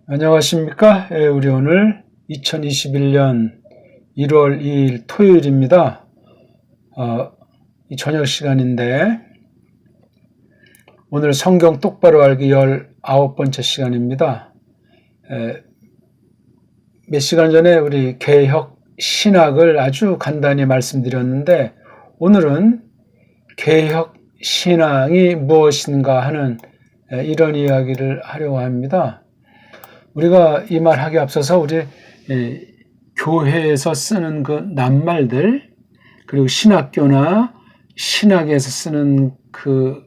안녕하십니까? 우리 오늘 2021년 1월 2일 토요일입니다. 이 저녁 시간인데 오늘 성경 똑바로 알기 19번째 시간입니다. 몇 시간 전에 우리 개혁 신학을 아주 간단히 말씀드렸는데 오늘은 개혁 신앙이 무엇인가 하는 이런 이야기를 하려고 합니다. 우리가 이 말 하기 앞서서 우리 교회에서 쓰는 그 낱말들, 그리고 신학교나 신학에서 쓰는 그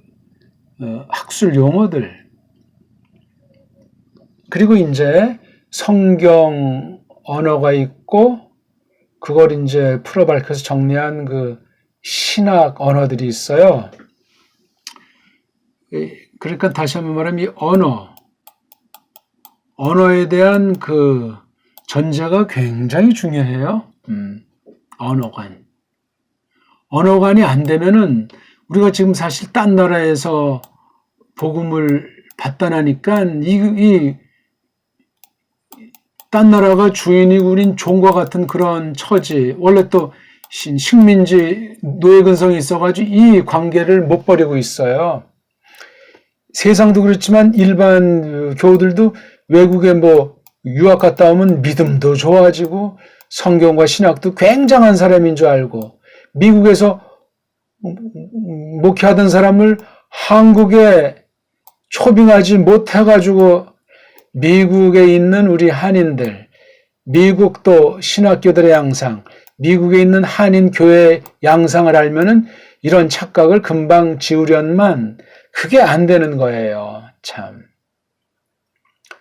학술 용어들, 그리고 이제 성경 언어가 있고 그걸 이제 풀어 밝혀서 정리한 그 신학 언어들이 있어요. 그러니까 다시 한번 말하면 이 언어에 대한 그 전제가 굉장히 중요해요. 언어관이 안 되면은 우리가 지금 사실 딴 나라에서 복음을 받다나니까 딴 나라가 주인이고 우린 종과 같은 그런 처지, 원래 또 식민지 노예 근성이 있어가지고 이 관계를 못 버리고 있어요. 세상도 그렇지만 일반 교우들도 외국에 유학 갔다 오면 믿음도 좋아지고 성경과 신학도 굉장한 사람인 줄 알고, 미국에서 목회하던 사람을 한국에 초빙하지 못해가지고 미국에 있는 우리 한인들, 미국도 신학교들의 양상, 미국에 있는 한인 교회 양상을 알면은 이런 착각을 금방 지우련만 그게 안 되는 거예요. 참.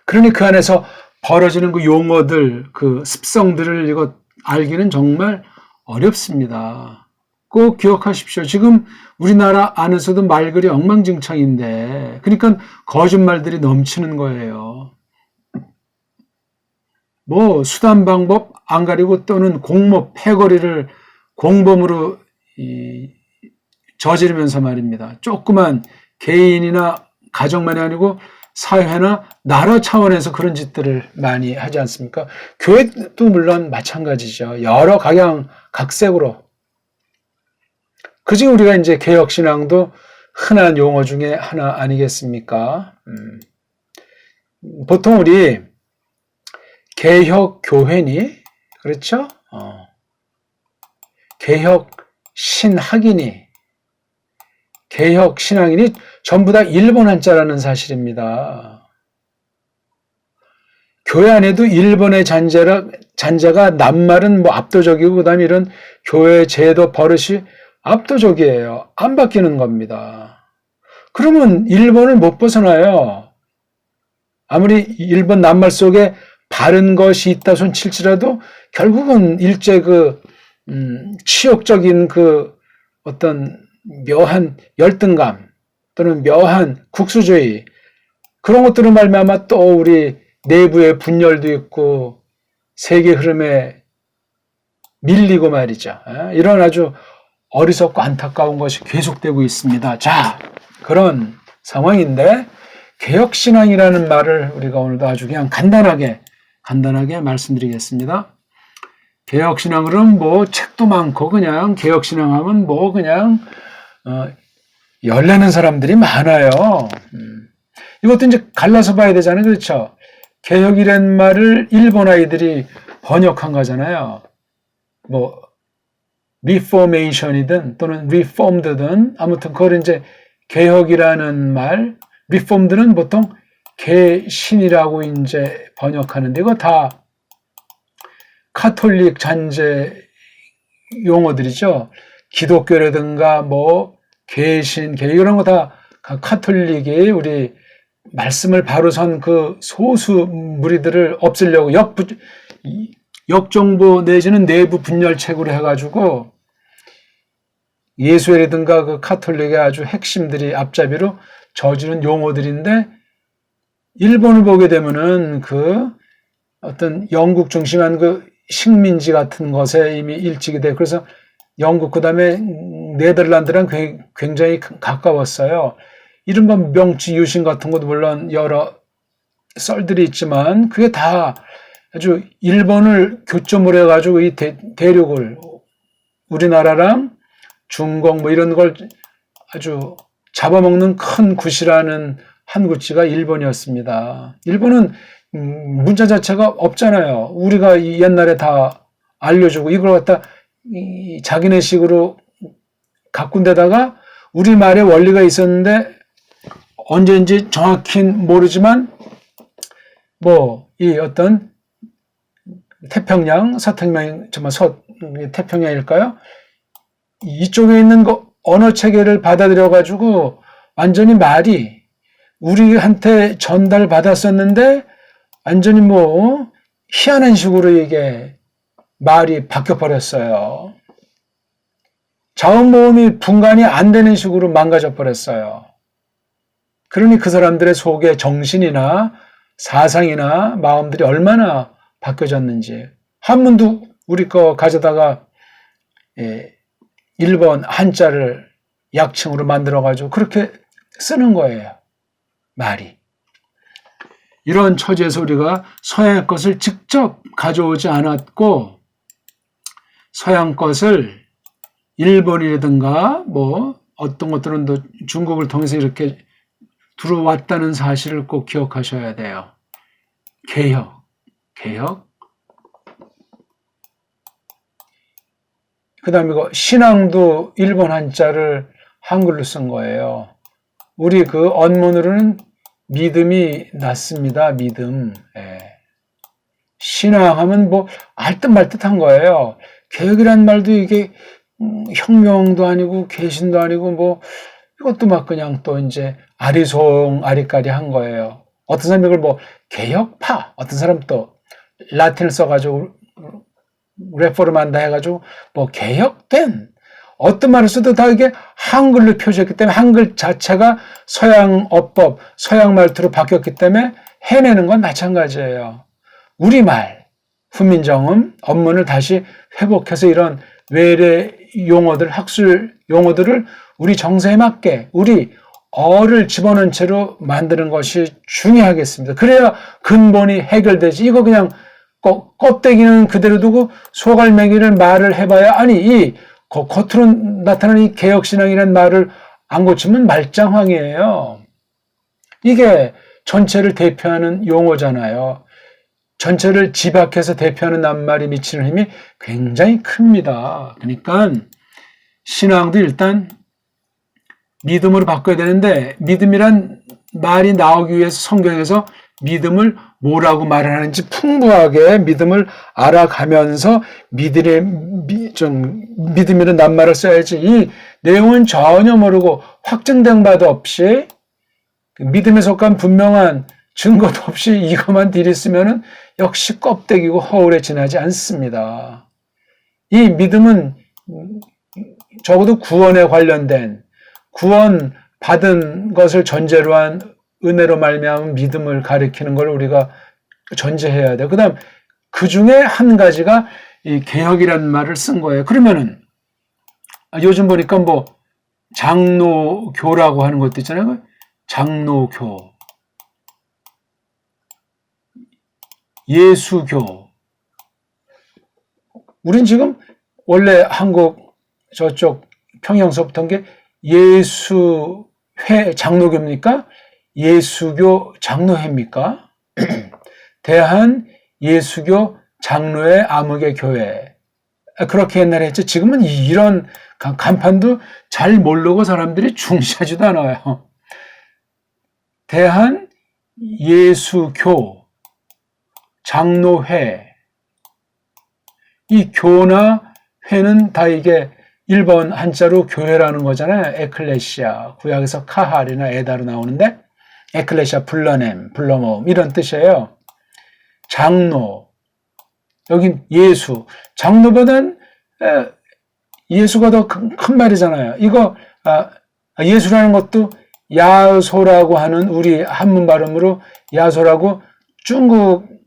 그러니 그 안에서 벌어지는 그 용어들, 그 습성들을 이거 알기는 정말 어렵습니다. 꼭 기억하십시오. 지금 우리나라 안에서도 말글이 엉망진창인데, 그러니까 거짓말들이 넘치는 거예요. 수단 방법 안 가리고 또는 공모 패거리를 공범으로 저지르면서 말입니다. 조그만 개인이나 가정만이 아니고 사회나 나라 차원에서 그런 짓들을 많이 하지 않습니까? 교회도 물론 마찬가지죠. 여러 각양각색으로. 그중 우리가 이제 개혁신앙도 흔한 용어 중에 하나 아니겠습니까? 보통 우리 개혁교회니, 그렇죠? 개혁신학이니, 개혁신앙이니 전부 다 일본 한자라는 사실입니다. 교회 안에도 일본의 잔재가 낱말은 압도적이고 그다음에 이런 교회 제도 버릇이 압도적이에요. 안 바뀌는 겁니다. 그러면 일본을 못 벗어나요. 아무리 일본 낱말 속에 바른 것이 있다 손칠지라도 결국은 일제 치욕적인 어떤 묘한 열등감 또는 묘한 국수주의, 그런 것들을 말미암아 또 우리 내부의 분열도 있고 세계 흐름에 밀리고 말이죠. 이런 아주 어리석고 안타까운 것이 계속되고 있습니다. 자, 그런 상황인데 개혁신앙이라는 말을 우리가 오늘도 아주 그냥 간단하게 말씀드리겠습니다. 개혁신앙으로는 책도 많고 그냥 개혁신앙하면 그냥 열내는 사람들이 많아요. 이것도 이제 갈라서 봐야 되잖아요. 그렇죠? 개혁이란 말을 일본 아이들이 번역한 거잖아요. 리포메이션이든 또는 리폼드든 아무튼 그걸 이제 개혁이라는 말, 리폼드는 보통 개신이라고 이제 번역하는데 이거 다 카톨릭 잔재 용어들이죠. 기독교라든가 개신, 개혁 이런 거 다 카톨릭이 우리 말씀을 바로 선 그 소수 무리들을 없애려고 역정부 내지는 내부 분열책으로 해가지고 예수회라든가 그 카톨릭의 아주 핵심들이 앞잡이로 저지른 용어들인데, 일본을 보게 되면은 어떤 영국 중심한 식민지 같은 것에 이미 일찍이 돼. 그래서 영국 그다음에 네덜란드랑 굉장히 가까웠어요. 이른바 명치 유신 같은 것도 물론 여러 썰들이 있지만 그게 다 아주 일본을 교점으로 해가지고 이 대륙을 우리나라랑 중국 뭐 이런 걸 아주 잡아먹는 큰 굿이라는 한 구치가 일본이었습니다. 일본은 문자 자체가 없잖아요. 우리가 옛날에 다 알려주고 이걸 갖다 자기네식으로 가꾼 데다가 우리말에 원리가 있었는데 언제인지 정확히는 모르지만 뭐 이 어떤 태평양, 서태평양, 정말 태평양일까요? 이쪽에 있는 거 언어 체계를 받아들여 가지고 완전히 말이 우리한테 전달받았었는데 완전히 뭐 희한한 식으로 이게 말이 바뀌어 버렸어요. 자원 모음이 분간이 안 되는 식으로 망가져 버렸어요. 그러니 그 사람들의 속의 정신이나 사상이나 마음들이 얼마나 바뀌어졌는지. 한문도 우리 거 가져다가 일본 한자를 약칭으로 만들어가지고 그렇게 쓰는 거예요. 말이. 이런 처지에서 우리가 서양의 것을 직접 가져오지 않았고 서양 것을 일본이라든가 뭐 어떤 것들은 또 중국을 통해서 이렇게 들어왔다는 사실을 꼭 기억하셔야 돼요. 개혁. 그 다음에 이거 신앙도 일본 한자를 한글로 쓴 거예요. 우리 그 언문으로는 믿음이 낫습니다. 믿음. 신앙하면 뭐 알듯 말듯한 거예요. 개혁이란 말도 이게 혁명도 아니고 개신도 아니고 뭐 이것도 막 그냥 또 이제 아리송아리까리 한 거예요. 어떤 사람이 이걸 뭐 개혁파, 어떤 사람 또 라틴을 써가지고 레포르만다 해가지고 뭐 개혁된 어떤 말을 써도 다 이게 한글로 표시했기 때문에 한글 자체가 서양 어법, 서양 말투로 바뀌었기 때문에 해내는 건 마찬가지예요. 우리말, 훈민정음, 언문을 다시 회복해서 이런 외래 용어들, 학술 용어들을 우리 정서에 맞게 우리 어를 집어넣은 채로 만드는 것이 중요하겠습니다. 그래야 근본이 해결되지. 이거 그냥 껍데기는 그대로 두고 소갈매기를 말을 해봐야 아니 이 겉으로 나타나는 이 개혁신앙이라는 말을 안 고치면 말짱황이에요. 이게 전체를 대표하는 용어잖아요. 전체를 집약해서 대표하는 낱말이 미치는 힘이 굉장히 큽니다. 그러니까 신앙도 일단 믿음으로 바꿔야 되는데 믿음이란 말이 나오기 위해서 성경에서 믿음을 뭐라고 말을 하는지 풍부하게 믿음을 알아가면서 믿음이라는 낱말을 써야지 이 내용은 전혀 모르고 확증된 바도 없이 믿음에 속한 분명한 증거도 없이 이것만 들이쓰면은 역시 껍데기고 허울에 지나지 않습니다. 이 믿음은 적어도 구원에 관련된 구원 받은 것을 전제로 한 은혜로 말미암은 믿음을 가리키는 걸 우리가 전제해야 돼요. 그다음 그 중에 한 가지가 이 개혁이라는 말을 쓴 거예요. 그러면은 요즘 보니까 뭐 장로교라고 하는 것도 있잖아요. 장로교, 예수교. 우린 지금 원래 한국 저쪽 평양서부터 온 게 예수회 장로교입니까? 예수교 장로회입니까? 대한 예수교 장로회 암흑의 교회. 그렇게 옛날에 했죠. 지금은 이런 간판도 잘 모르고 사람들이 중시하지도 않아요. 대한 예수교 장로회. 이 교나 회는 다 이게 일본 한자로 교회라는 거잖아요. 에클레시아. 구약에서 카할이나 에다로 나오는데 에클레시아 불러냄, 불러모음 이런 뜻이에요. 장로. 여긴 예수. 장로보단 예수가 더 큰 말이잖아요. 이거 예수라는 것도 야소라고 하는 우리 한문 발음으로 야소라고 중공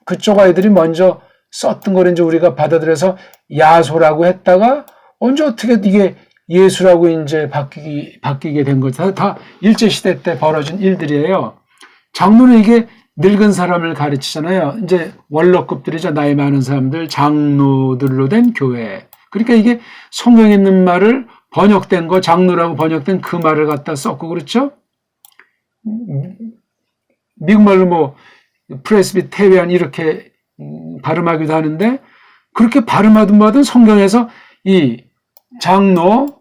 그쪽 아이들이 먼저 썼던 거를 이제 우리가 받아들여서 야소라고 했다가 언제 어떻게 이게 예수라고 이제 바뀌게 된 거죠. 다 일제시대 때 벌어진 일들이에요. 장로는 이게 늙은 사람을 가르치잖아요. 이제 원로급들이죠. 나이 많은 사람들, 장로들로 된 교회. 그러니까 이게 성경에 있는 말을 번역된 거, 장로라고 번역된 그 말을 갖다 썼고, 그렇죠? 미국 말로 뭐, 프레스비테리안 이렇게 발음하기도 하는데, 그렇게 발음하든 성경에서 이 장로,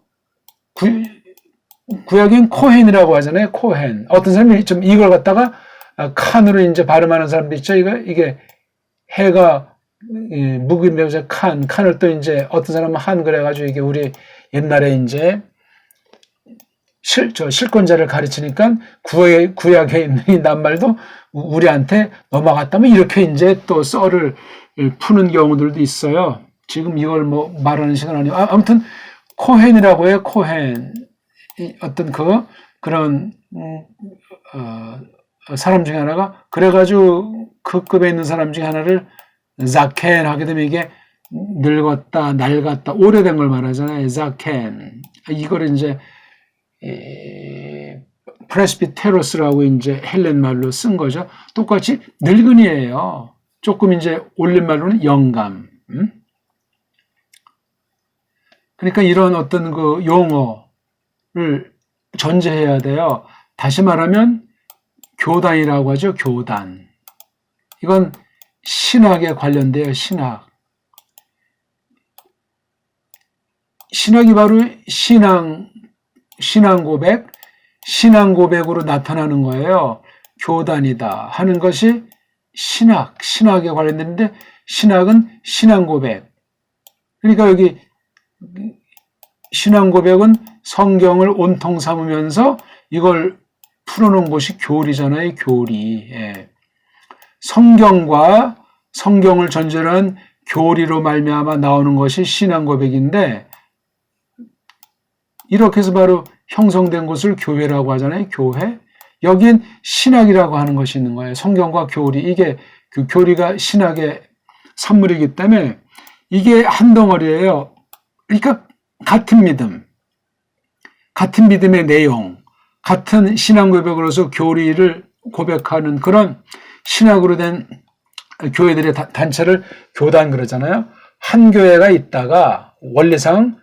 구약엔 코헨이라고 하잖아요. 코헨. 어떤 사람이 좀 이걸 갖다가 칸으로 이제 발음하는 사람도 있죠. 이게 해가 묵인되면서 칸을 또 이제 어떤 사람은 한 그래가지고 이게 우리 옛날에 이제 실권자를 가르치니까 구약에 있는 이 낱말도 우리한테 넘어갔다면 이렇게 이제 또 썰을 푸는 경우들도 있어요. 지금 이걸 뭐 말하는 시간 아니고 아무튼 코헨이라고 해요. 코헨. 어떤 그런 사람 중에 하나가 그래가지고 그 급에 있는 사람 중에 하나를 자켄 하게 되면 이게 늙었다, 낡았다, 오래된 걸 말하잖아요. 자켄. 이거를 이제 프레스비테로스라고 이제 헬렌 말로 쓴 거죠. 똑같이 늙은이에요. 조금 이제 올린 말로는 영감. 그러니까 이런 어떤 그 용어를 전제해야 돼요. 다시 말하면 교단이라고 하죠. 교단. 이건 신학에 관련돼요. 신학이 바로 신앙 고백으로 나타나는 거예요. 교단이다 하는 것이 신학에 관련되는데 신학은 신앙 고백. 그러니까 여기 신앙 고백은 성경을 온통 삼으면서 이걸 풀어놓은 것이 교리잖아요. 교리. 예. 성경과 성경을 전제로 한 교리로 말미암아 나오는 것이 신앙 고백인데 이렇게 해서 바로 형성된 것을 교회라고 하잖아요. 교회. 여기엔 신학이라고 하는 것이 있는 거예요. 성경과 교리. 이게 그 교리가 신학의 산물이기 때문에 이게 한 덩어리예요. 그러니까 같은 믿음의 내용, 같은 신앙 고백으로서 교리를 고백하는 그런 신학으로 된 교회들의 단체를 교단 그러잖아요. 한 교회가 있다가 원리상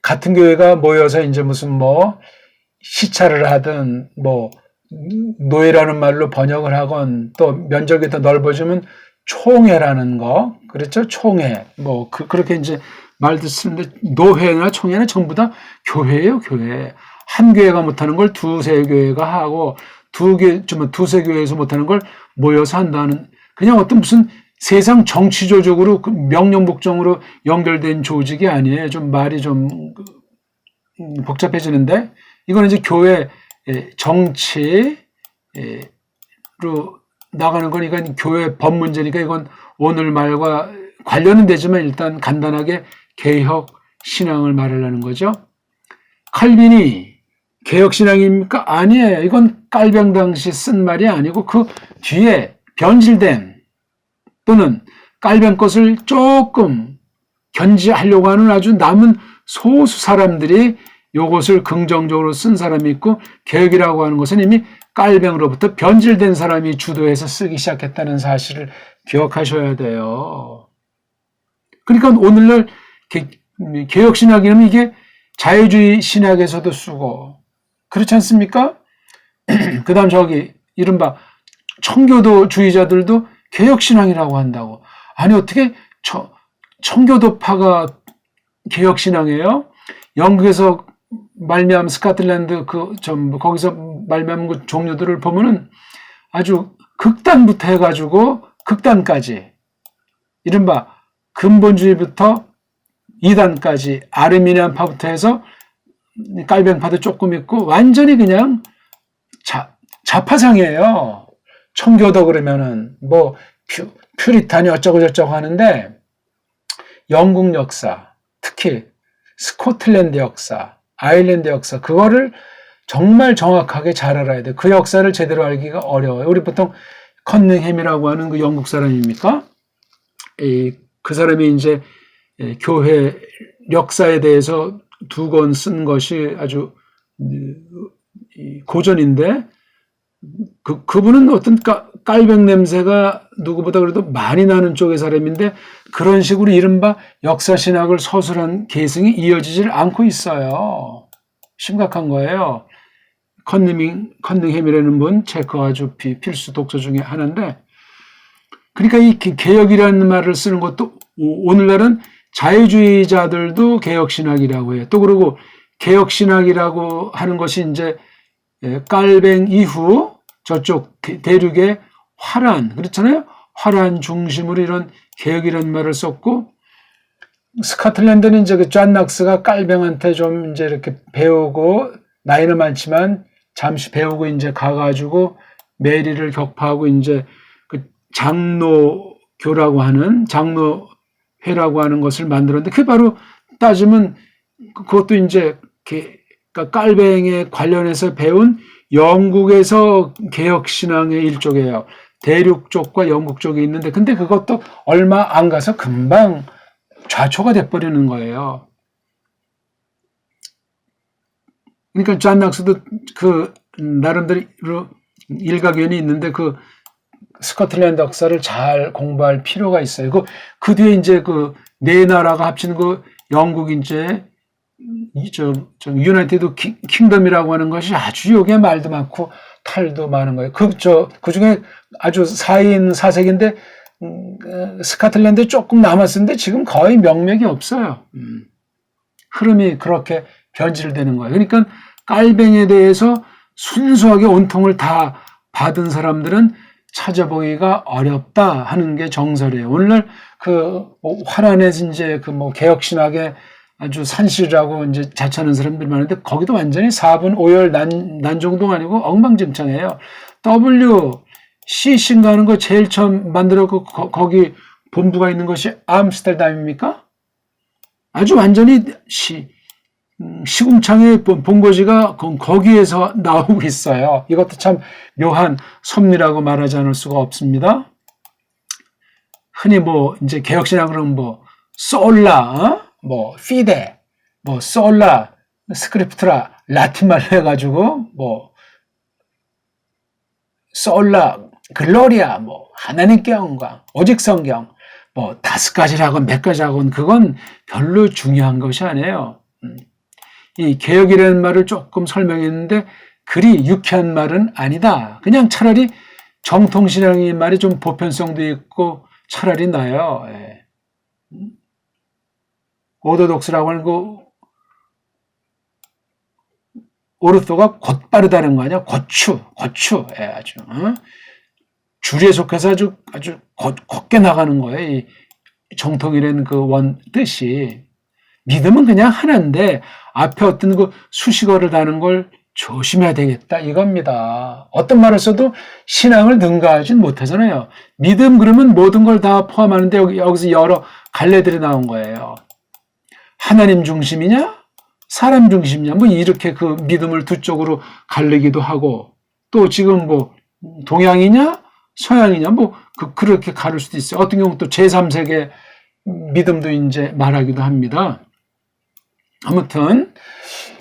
같은 교회가 모여서 이제 무슨 뭐 시찰을 하든 뭐 노예라는 말로 번역을 하건 또 면적이 더 넓어지면 총회라는 거 그렇죠? 총회 뭐 그렇게 이제 말도 쓰는데 노회나 총회는 전부 다 교회예요. 교회. 한 교회가 못하는 걸 두세 교회가 하고 두세 교회에서 못하는 걸 모여서 한다는 그냥 어떤 무슨 세상 정치조직으로 명령복종으로 연결된 조직이 아니에요. 좀 말이 좀 복잡해지는데 이거는 이제 교회 정치로 나가는 거니까 교회 법 문제니까 이건 오늘 말과 관련은 되지만 일단 간단하게 개혁 신앙을 말하려는 거죠. 칼빈이 개혁 신앙입니까? 아니에요. 이건 깔병 당시 쓴 말이 아니고 그 뒤에 변질된 또는 깔병 것을 조금 견지하려고 하는 아주 남은 소수 사람들이 이것을 긍정적으로 쓴 사람이 있고 개혁이라고 하는 것은 이미 깔병으로부터 변질된 사람이 주도해서 쓰기 시작했다는 사실을 기억하셔야 돼요. 그러니까 오늘날 개혁 신학이라면 이게 자유주의 신학에서도 쓰고 그렇지 않습니까? 그 다음 이른바 청교도주의자들도 개혁신앙이라고 한다고. 아니 어떻게 청교도파가 개혁신앙이에요? 영국에서 말미암은 스코틀랜드 거기서 말미암은 그 종류들을 보면은 아주 극단부터 해가지고 극단까지 이른바 근본주의부터 이단까지 아르미니안파부터 해서 깔병파도 조금 있고 완전히 그냥 좌파상이에요. 청교도 그러면은 뭐 퓨리탄이 어쩌고 저쩌고 하는데 영국 역사, 특히 스코틀랜드 역사, 아일랜드 역사 그거를 정말 정확하게 잘 알아야 돼. 그 역사를 제대로 알기가 어려워요. 우리 보통 커닝햄이라고 하는 그 영국 사람입니까? 그 사람이 이제 교회 역사에 대해서 두 권 쓴 것이 아주 고전인데 그분은 어떤 깔병 냄새가 누구보다 그래도 많이 나는 쪽의 사람인데 그런 식으로 이른바 역사신학을 서술한 계승이 이어지질 않고 있어요. 심각한 거예요. 컨닝햄이라는 분 체크 아주 필수 독서 중에 하나인데 그러니까 이 개혁이라는 말을 쓰는 것도 오늘날은 자유주의자들도 개혁신학이라고 해요. 또 그리고 개혁신학이라고 하는 것이 이제 깔뱅 이후 저쪽 대륙의 화란 그렇잖아요. 화란 중심으로 이런 개혁이라는 말을 썼고 스코틀랜드는 이제 그 존 낙스가 깔뱅한테 좀 이제 이렇게 배우고 나이는 많지만 잠시 배우고 이제 가가지고 메리를 격파하고 이제 그 장로교라고 하는 장로회라고 하는 것을 만들었는데 그게 바로 따지면 그것도 이제 그러니까 깔뱅에 관련해서 배운 영국에서 개혁신앙의 일종이에요. 대륙 쪽과 영국 쪽에 있는데 근데 그것도 얼마 안 가서 금방 좌초가 돼버리는 거예요. 그러니까 존 낙스도 그 나름대로 일가견이 있는데 그 스코틀랜드 역사를 잘 공부할 필요가 있어요. 그 뒤에 이제 그 네 나라가 합친 그 영국 이제 유나이티드 킹덤이라고 하는 것이 아주 요게 말도 많고 탈도 많은 거예요. 그 중에 아주 4인 4색인데 스코틀랜드 조금 남았었는데 지금 거의 명맥이 없어요. 흐름이 그렇게 변질되는 거예요. 그러니까 깔뱅에 대해서 순수하게 온통을 다 받은 사람들은 찾아보기가 어렵다 하는 게 정설이에요. 오늘날 그 화란에서 이제 그 개혁신학의 아주 산실이라고 이제 자처하는 사람들 많은데 거기도 완전히 4분 5열 난 정도가 아니고 엉망진창이에요. WCC인가 하는 거 제일 처음 만들었고 거기 본부가 있는 것이 암스테르담입니까? 아주 완전히 시궁창의 본거지가 거기에서 나오고 있어요. 이것도 참 묘한 섭리라고 말하지 않을 수가 없습니다. 흔히 이제 개혁신학으로는 솔라, 피데, 솔라, 스크립트라, 라틴말로 해가지고, 솔라, 글로리아, 하나님께 영광, 오직 성경, 5가지라건 몇 가지라건 그건 별로 중요한 것이 아니에요. 이 개혁이라는 말을 조금 설명했는데 그리 유쾌한 말은 아니다. 그냥 차라리 정통신앙의 말이 좀 보편성도 있고 차라리 나요. 오도독스라고 하는 오르토가 곧 빠르다는 거 아니야? 고추. 아주. 줄에 속해서 아주 곧게 나가는 거예요. 이 정통이라는 그 원 뜻이. 믿음은 그냥 하나인데 앞에 어떤 그 수식어를 다는 걸 조심해야 되겠다 이겁니다. 어떤 말을 써도 신앙을 능가하진 못하잖아요. 믿음 그러면 모든 걸 다 포함하는데 여기서 여러 갈래들이 나온 거예요. 하나님 중심이냐? 사람 중심이냐? 이렇게 그 믿음을 두 쪽으로 갈리기도 하고 또 지금 동양이냐? 서양이냐? 그렇게 가를 수도 있어요. 어떤 경우 또 제3세계 믿음도 이제 말하기도 합니다. 아무튼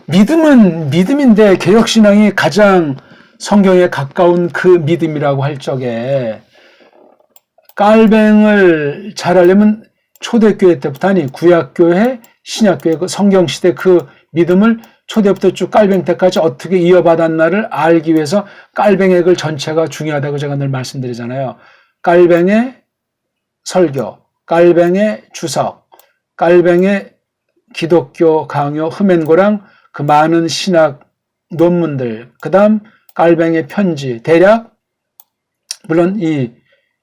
믿음은 믿음인데 개혁신앙이 가장 성경에 가까운 그 믿음이라고 할 적에 깔뱅을 잘하려면 초대교회 때부터 아니 구약교회, 신약교회 그 성경시대 그 믿음을 초대부터 쭉 깔뱅 때까지 어떻게 이어받았나를 알기 위해서 깔뱅액을 전체가 중요하다고 제가 늘 말씀드리잖아요. 깔뱅의 설교, 깔뱅의 주석, 깔뱅의 기독교 강요 흠앤고랑 그 많은 신학 논문들, 그 다음 깔뱅의 편지, 대략 물론 이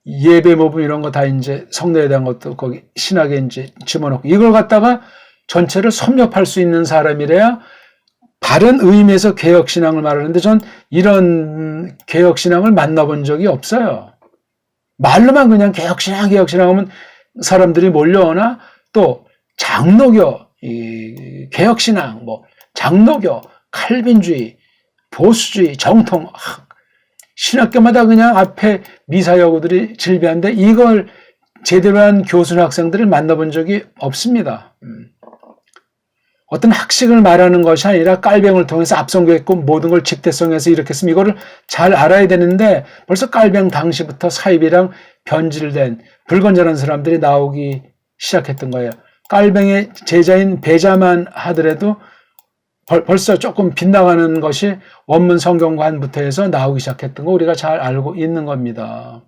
예배 모분 이런 거 다 이제 성례에 대한 것도 거기 신학에 이제 집어넣고 이걸 갖다가 전체를 섭렵할 수 있는 사람이래야 바른 의미에서 개혁신앙을 말하는데 전 이런 개혁신앙을 만나본 적이 없어요. 말로만 그냥 개혁신앙 하면 사람들이 몰려오나 또 장로교, 개혁신앙, 장로교, 칼빈주의, 보수주의, 정통, 신학교마다 그냥 앞에 미사여구들이 질비한데 이걸 제대로 한 교수나 학생들을 만나본 적이 없습니다. 어떤 학식을 말하는 것이 아니라 깔병을 통해서 압송했고 모든 걸 직대성에서 이렇게 했으면 이거를 잘 알아야 되는데 벌써 깔병 당시부터 사입이랑 변질된 불건전한 사람들이 나오기 시작했던 거예요. 깔병의 제자인 배자만 하더라도 벌써 조금 빗나가는 것이 원문 성경관부터 해서 나오기 시작했던 거 우리가 잘 알고 있는 겁니다.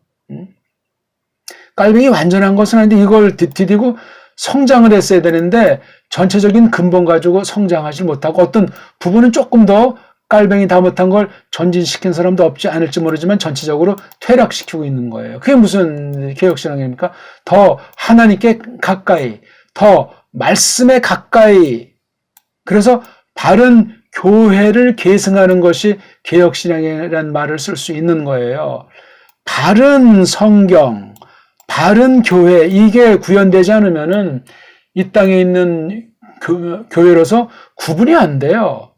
깔병이 완전한 것은 아닌데 이걸 디디고 성장을 했어야 되는데 전체적인 근본 가지고 성장하지 못하고 어떤 부분은 조금 더 깔병이 다 못한 걸 전진시킨 사람도 없지 않을지 모르지만 전체적으로 퇴락시키고 있는 거예요. 그게 무슨 개혁신앙입니까? 더 하나님께 가까이, 더 말씀에 가까이. 그래서 바른 교회를 계승하는 것이 개혁신앙이라는 말을 쓸 수 있는 거예요. 바른 성경, 바른 교회, 이게 구현되지 않으면은 이 땅에 있는 교회로서 구분이 안 돼요.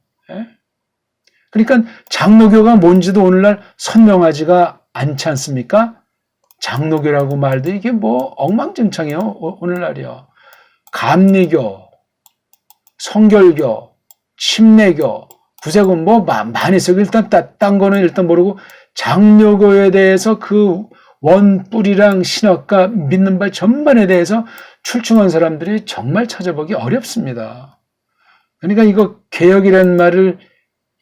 그러니까 장로교가 뭔지도 오늘날 선명하지가 않지 않습니까? 장로교라고 말도 이게 뭐 엉망진창이에요. 오늘날이요. 감리교, 성결교, 침례교, 구세군 뭐 많이 쓰고 일단 딴 거는 일단 모르고 장로교에 대해서 그 원뿌리랑 신학과 믿는 바 전반에 대해서 출중한 사람들이 정말 찾아보기 어렵습니다. 그러니까 이거 개혁이라는 말을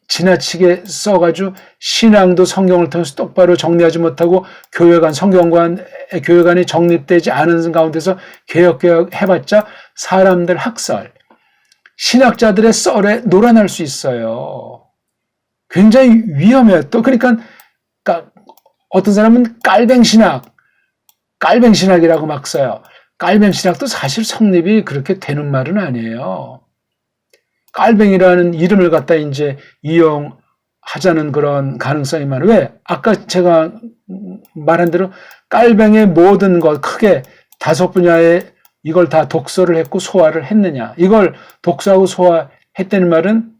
지나치게 써가지고 신앙도 성경을 통해서 똑바로 정리하지 못하고 교회관이 정립되지 않은 가운데서 개혁 해봤자 사람들 학살, 신학자들의 썰에 놀아날 수 있어요. 굉장히 위험해요. 또 그러니까 어떤 사람은 깔뱅신학이라고 막 써요. 깔뱅신학도 사실 성립이 그렇게 되는 말은 아니에요. 깔뱅이라는 이름을 갖다 이제 이용하자는 그런 가능성이 많아요. 왜? 아까 제가 말한 대로 깔뱅의 모든 것 크게 5 분야에 이걸 다 독서를 했고 소화를 했느냐. 이걸 독서하고 소화했다는 말은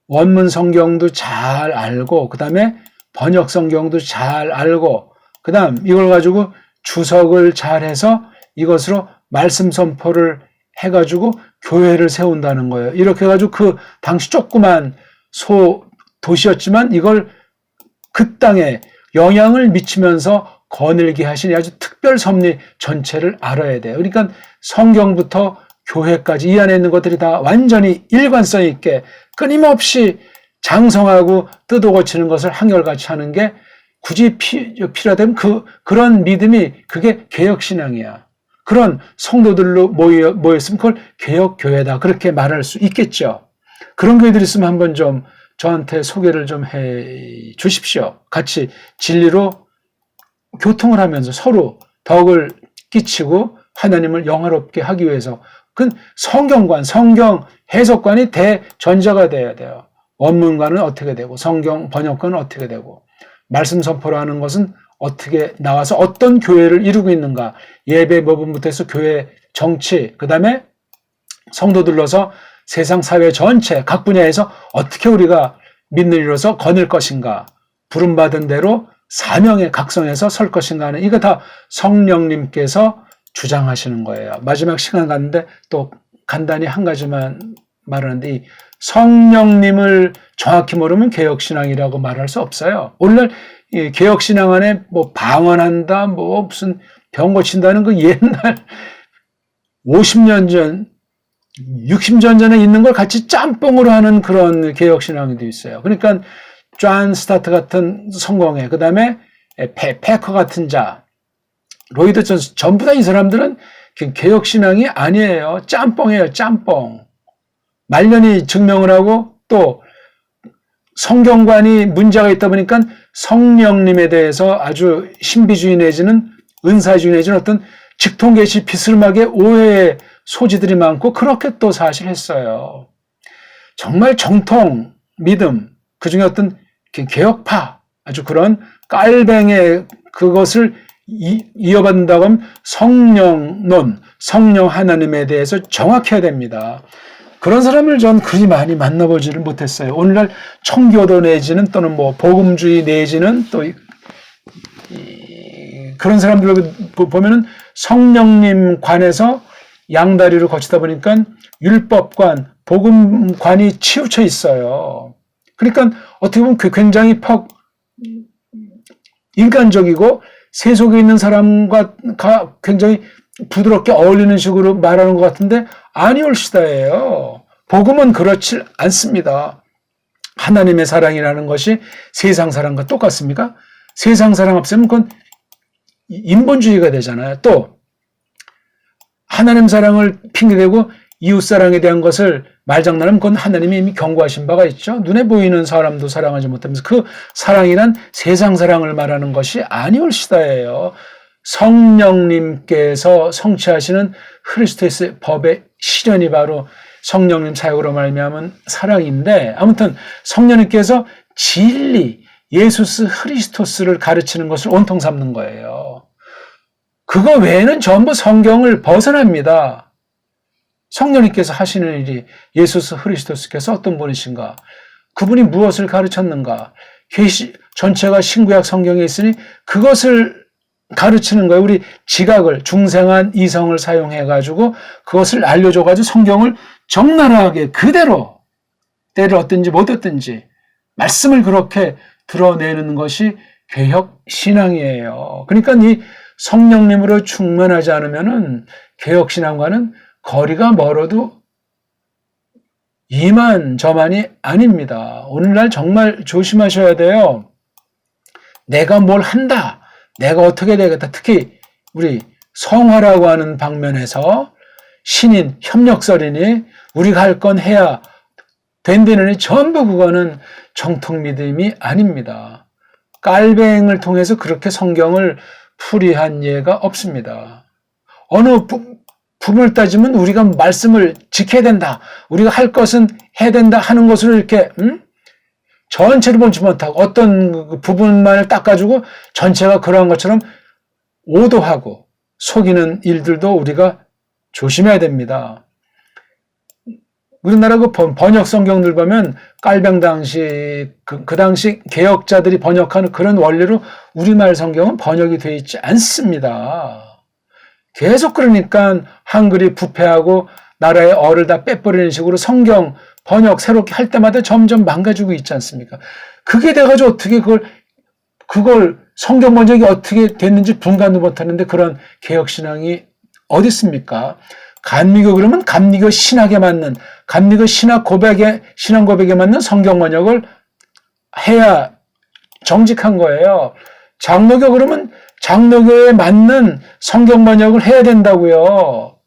원문 성경도 잘 알고 그 다음에 번역 성경도 잘 알고 그 다음 이걸 가지고 주석을 잘 해서 이것으로 말씀 선포를 해가지고 교회를 세운다는 거예요. 이렇게 해가지고 그 당시 조그만 도시였지만 이걸 그 땅에 영향을 미치면서 거닐게 하신 아주 특별 섭리 전체를 알아야 돼요. 그러니까 성경부터 교회까지 이 안에 있는 것들이 다 완전히 일관성 있게 끊임없이 장성하고 뜯어 고치는 것을 한결같이 하는 게 굳이 필요하다면 그런 믿음이 그게 개혁신앙이야. 그런 성도들로 모였으면 그걸 개혁교회다. 그렇게 말할 수 있겠죠. 그런 교회들이 있으면 한번 좀 저한테 소개를 좀 해 주십시오. 같이 진리로 교통을 하면서 서로 덕을 끼치고 하나님을 영화롭게 하기 위해서 그 성경관, 성경 해석관이 대전자가 돼야 돼요. 원문관은 어떻게 되고 성경 번역관은 어떻게 되고 말씀 선포를 하는 것은 어떻게 나와서 어떤 교회를 이루고 있는가. 예배 부분부터 해서 교회 정치, 그 다음에 성도들로서 세상 사회 전체 각 분야에서 어떻게 우리가 믿는 이로서 거닐 것인가. 부름받은 대로 사명에 각성해서 설 것인가 하는 이거 다 성령님께서 주장하시는 거예요. 마지막 시간 갔는데 또 간단히 한 가지만 말하는데 이 성령님을 정확히 모르면 개혁신앙이라고 말할 수 없어요. 오늘날 이 개혁신앙 안에 뭐 방언한다, 뭐 무슨 병 고친다는 그 옛날 50년 전, 60년 전에 있는 걸 같이 짬뽕으로 하는 그런 개혁신앙도 있어요. 그러니까 존 스타트 같은 성공회, 그 다음에 패커 같은 자, 로이드 존스, 전부 다 이 사람들은 개혁신앙이 아니에요. 짬뽕이에요, 짬뽕. 말년이 증명을 하고 또 성경관이 문제가 있다 보니까 성령님에 대해서 아주 신비주의 내지는 은사주의 내지는 어떤 직통계시 비스름하게 오해의 소지들이 많고 그렇게 또 사실 했어요. 정말 정통 믿음, 그중에 어떤 개혁파, 아주 그런 깔뱅의 그것을 이어받는다고 하면 성령론, 성령 하나님에 대해서 정확해야 됩니다. 그런 사람을 전 그리 많이 만나보지를 못했어요. 오늘날 청교도 내지는 또는 뭐 복음주의 내지는 또 그런 사람들 보면은 성령님 관해서 양다리로 거치다 보니까 율법관, 복음관이 치우쳐 있어요. 그러니까 어떻게 보면 굉장히 인간적이고 세속에 있는 사람과 굉장히 부드럽게 어울리는 식으로 말하는 것 같은데 아니올시다예요. 복음은 그렇지 않습니다. 하나님의 사랑이라는 것이 세상 사랑과 똑같습니까? 세상 사랑 없으면 그건 인본주의가 되잖아요. 또 하나님 사랑을 핑계대고 이웃 사랑에 대한 것을 말장난하면 그건 하나님이 이미 경고하신 바가 있죠. 눈에 보이는 사람도 사랑하지 못하면서 그 사랑이란 세상 사랑을 말하는 것이 아니올시다예요. 성령님께서 성취하시는 그리스도의 법의 실현이 바로 성령님 사역으로 말미암은 사랑인데, 아무튼 성령님께서 진리 예수스 그리스도스를 가르치는 것을 온통 삼는 거예요. 그거 외에는 전부 성경을 벗어납니다. 성령님께서 하시는 일이 예수스 그리스도스께서 어떤 분이신가? 그분이 무엇을 가르쳤는가? 전체가 신구약 성경에 있으니 그것을 가르치는 거예요. 우리 지각을, 중생한 이성을 사용해가지고 그것을 알려줘가지고 성경을 적나라하게 그대로 때를 얻든지 못 얻든지 말씀을 그렇게 드러내는 것이 개혁 신앙이에요. 그러니까 이 성령님으로 충만하지 않으면은 개혁 신앙과는 거리가 멀어도 이만저만이 아닙니다. 오늘날 정말 조심하셔야 돼요. 내가 뭘 한다, 내가 어떻게 되겠다. 특히 우리 성화라고 하는 방면에서 신인, 협력설이니 우리가 할 건 해야 된다느니 전부 그거는 정통 믿음이 아닙니다. 깔뱅을 통해서 그렇게 성경을 풀이한 예가 없습니다. 어느 부분을 따지면 우리가 말씀을 지켜야 된다, 우리가 할 것은 해야 된다 하는 것으로 이렇게 전체를 보지 못하고 어떤 부분만을 닦아주고 전체가 그러한 것처럼 오도하고 속이는 일들도 우리가 조심해야 됩니다. 우리나라 그 번역 성경들 보면 깔병 당시 그 당시 개혁자들이 번역하는 그런 원리로 우리말 성경은 번역이 되어 있지 않습니다. 계속 그러니까 한글이 부패하고 나라의 어를 다 빼버리는 식으로 성경 번역 새롭게 할 때마다 점점 망가지고 있지 않습니까? 그게 돼가지고 어떻게 그걸 성경 번역이 어떻게 됐는지 분간도 못하는데 그런 개혁신앙이 어디 있습니까? 감리교 그러면 감리교 신학에 맞는, 감리교 신앙 고백에 맞는 성경 번역을 해야 정직한 거예요. 장로교 그러면 장로교에 맞는 성경 번역을 해야 된다고요.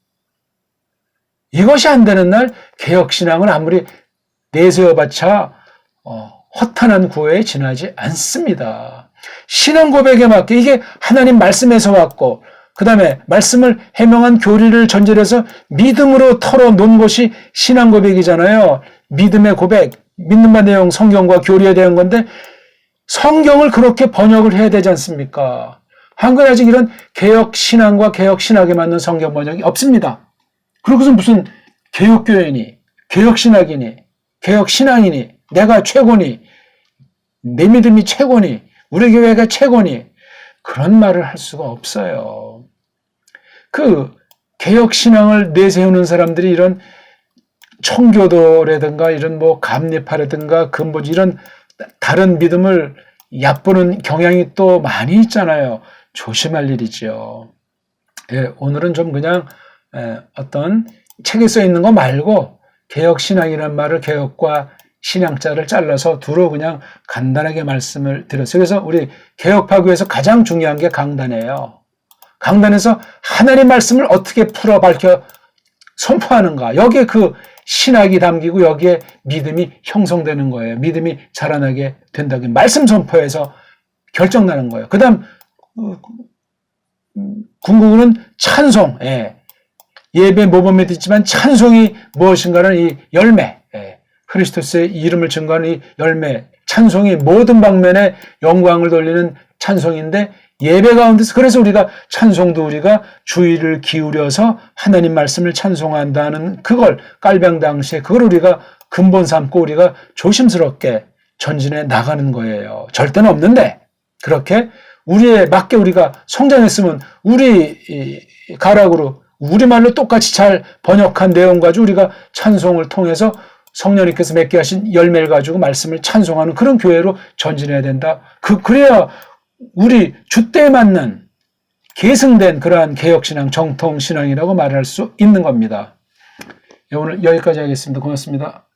이것이 안 되는 날 개혁신앙을 아무리 내세워봤자 허탄한 구호에 지나지 않습니다. 신앙 고백에 맞게 이게 하나님 말씀에서 왔고 그 다음에 말씀을 해명한 교리를 전제해서 믿음으로 털어놓은 것이 신앙 고백이잖아요. 믿음의 고백, 믿는 바 내용 성경과 교리에 대한 건데 성경을 그렇게 번역을 해야 되지 않습니까? 한국에 아직 이런 개혁신앙과 개혁신학에 맞는 성경 번역이 없습니다. 그러고서 무슨 개혁교회니, 개혁신학이니, 개혁신앙이니, 내가 최고니, 내 믿음이 최고니, 우리 교회가 최고니, 그런 말을 할 수가 없어요. 그 개혁신앙을 내세우는 사람들이 이런 청교도라든가 이런 뭐 감리파라든가 근본주 이런 다른 믿음을 얕보는 경향이 또 많이 있잖아요. 조심할 일이죠. 예, 오늘은 좀 그냥 어떤 책에 써 있는 거 말고 개혁신앙이라는 말을 개혁과 신앙자를 잘라서 두루 그냥 간단하게 말씀을 드렸어요. 그래서 우리 개혁파교에서 가장 중요한 게 강단이에요. 강단에서 하나님 말씀을 어떻게 풀어 밝혀 선포하는가. 여기에 그 신학이 담기고 여기에 믿음이 형성되는 거예요. 믿음이 자라나게 된다고 말씀 선포에서 결정나는 거예요. 그 다음 궁극은 찬송. 예배 모범에도 있지만 찬송이 무엇인가는 이 열매. 그리스도의 이름을 증거하는 이 열매, 찬송이 모든 방면에 영광을 돌리는 찬송인데 예배 가운데서 그래서 우리가 찬송도 우리가 주의를 기울여서 하나님 말씀을 찬송한다는 그걸 깔병 당시에 그걸 우리가 근본 삼고 우리가 조심스럽게 전진해 나가는 거예요. 절대는 없는데 그렇게 우리에 맞게 우리가 성장했으면 우리 가락으로 우리말로 똑같이 잘 번역한 내용 가지고 우리가 찬송을 통해서 성령님께서 맺게 하신 열매를 가지고 말씀을 찬송하는 그런 교회로 전진해야 된다. 그래야 우리 주때에 맞는 계승된 그러한 개혁신앙, 정통신앙이라고 말할 수 있는 겁니다. 오늘 여기까지 하겠습니다. 고맙습니다.